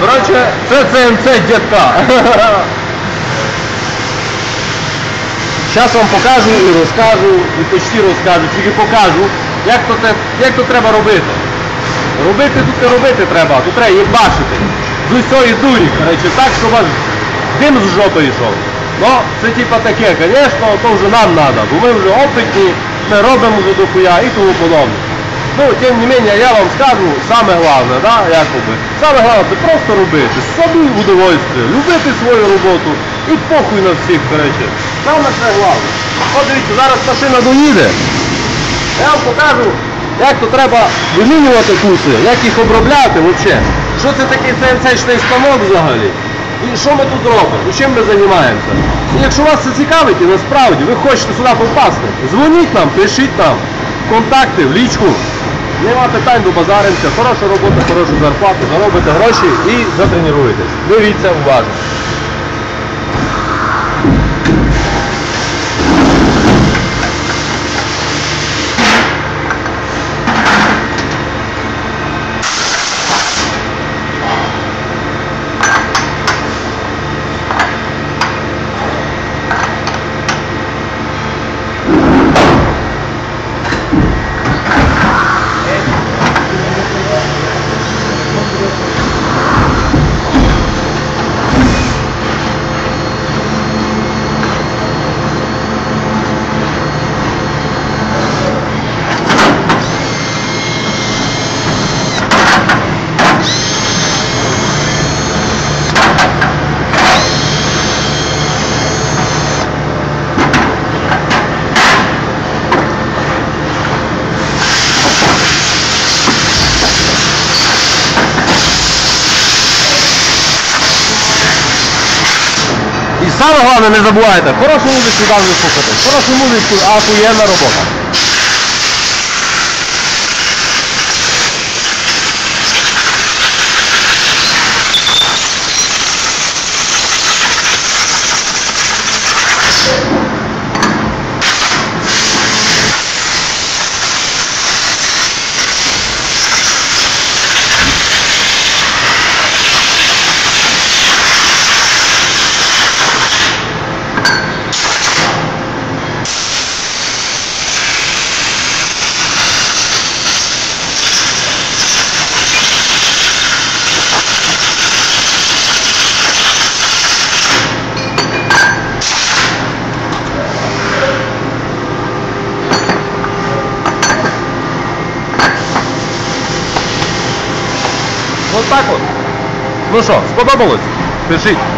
Коротше, це ЦМЦ дядька. Зараз вам покажу і розкажу, і почти розкажу, тільки покажу, як то треба робити. Робити тут не робити треба, тут треба їбашити. З усьої дурі, коротше, так, щоб аж дим з жопи йшов. Ну, це типа таке, звісно, то вже нам треба, бо ми вже опитні, ми робимо вже дохуя і тому подобне. Ну, тим не менше, я вам скажу, саме головне, да, якоби, саме головне це просто робити, собі удовольствие, любити свою роботу і похуй на всіх, коротше. Саме це головне. От дивіться, зараз машина доїде, я вам покажу, як то треба вимінювати куси, як їх обробляти взагалі. Що це такий ЦНЦ-шний станок взагалі? І що ми тут робимо? І чим ми займаємося? І якщо вас це цікавить, і насправді ви хочете сюди попасти, дзвоніть нам, пишіть нам контакти в лічку. Нема питань, добазаримося, хороша робота, хорошу зарплату, заробите гроші і затренуєтесь. Дивіться уважно. Саме головне, не забувайте, хорошу музику завжди слухати. Хорошу музику, а ахуєнна робота. Ось так от. Ну що, сподобалось? Пишіть.